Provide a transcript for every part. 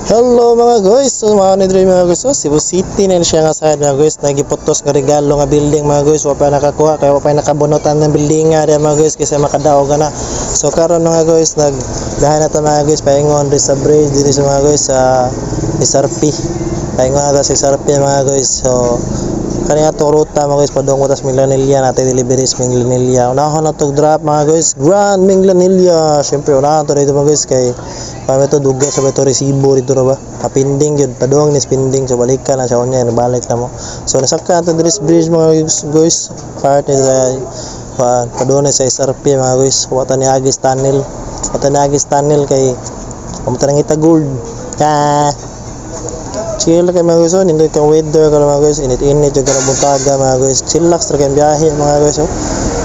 Hello mga guys, so mga nidre mga guys, so Cebu City na siya nga side mga guys, nagiputos nga regalo nga building mga guys, wa pa nakakuha kaya wa pa nakabunutan ng building nga mga guys kasi makadaog na. So karon mga guys, nagdahan na ta mga guys paingon ri sa bridge diri sa mga guys sa Isarpi. Paingon na ta sa Isarpi mga guys. So kani ato ruta mga guys padung utas Minglanilla natin deliveries Minglanilla. Unahon na tog drop mga guys, Grand Minglanilla. Syempre unahan to dito mga guys kay kami to dugay sa beto resibo dito ra ba. Kapinding gyud padung ni spending so balikan na sa unya balik na mo. So nasaka ato diri sa bridge mga guys. Part ni sa padung sa SRP mga guys. Wata ni Agis Tunnel. Wata ni Agis Tunnel kay pamunta nang Gold. Ka chill kay mga guys, nindot kang weather ka mga guys, init-init yung kanang buntaga mga guys, chillax ra kay biyahe mga guys.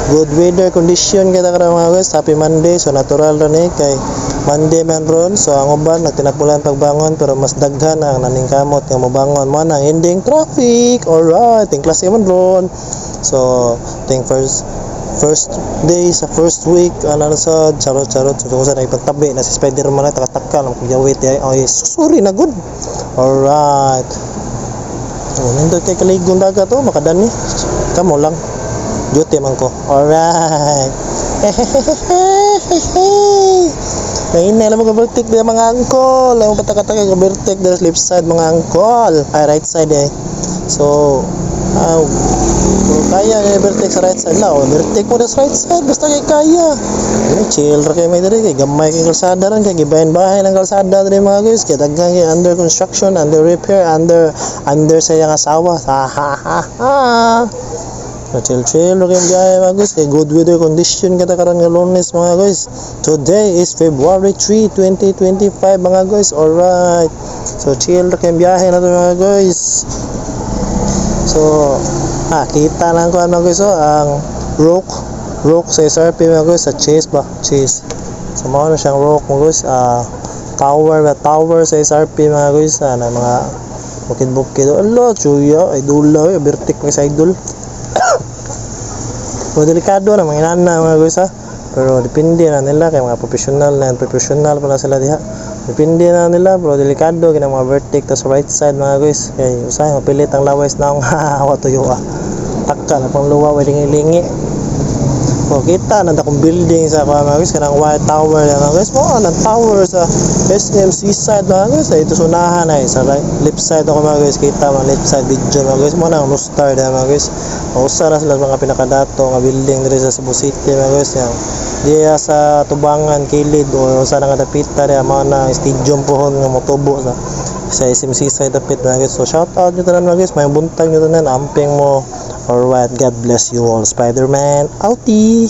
Good weather condition kita ka mga guys. Happy Monday, so natural ra ni kay Monday man ron. So ang uban nagtinapulan pagbangon pero mas daghan ang naningkamot nga mobangon mo nang ending traffic. Alright, ting klase man ron. So ting first day sa first week ano sa charot so kung saan ipagtabi na si Spider-Man na takal ang kuyawit ay susuri na good. Alright, nindot kay kaligong dagat to makadani kamo lang duty man ko. Alright. Nainay lang mga vertic din mga angkol. Lang patakataka ka vertic din left side mga angkol. Ay right side eh. So kaya nga vertic sa right side lang. Vertic mo sa right side basta kay kaya. Chill ra kay may diri kay gamay kay kalsada ran kay gibahin-bahay ng kalsada diri mga guys. Kay daghang under construction, under repair, under sa yang asawa. Ha. Chill okay guys mga guys, kay good weather condition kita karon nga Lunes mga guys. Today is February 3, 2025 mga guys. Alright, so chill okay biyahe na to mga guys. So kita lang ko mga guys, so ang rock sa SRP mga guys, sa chase so mao na siyang rock mga guys. Tower sa SRP mga guys, na mga bukid Allah chuya idol vertic sa idol. So delikado na mga inana mga guys pero depende na nila kay mga professional pala sila diha. Depende na nila pero delikado kay mga vertic sa right side mga guys. Kay usahay mapilit ang laway na hawa tuyo takka na pang luwa lingi-lingi. So kita na akong building sa mga guys kanang white tower na mga guys. Mo ang tower sa SMC side mga guys. Ito sunahan ay sa left side ako mga guys. Kita mga left side video mga guys. Mo nang star na mga guys. Usa na sila mga pinakadato nga building diri sa Cebu City mga guys. Yang diya sa Tubangan kilid o sa nakadapita diya mga na stadium pohon nga motubo sa SMC side dapit mga guys. So shout out nyo tanan mga guys. May buntag nyo tanan amping mo. Alright, God bless you all. Spider-Man outie.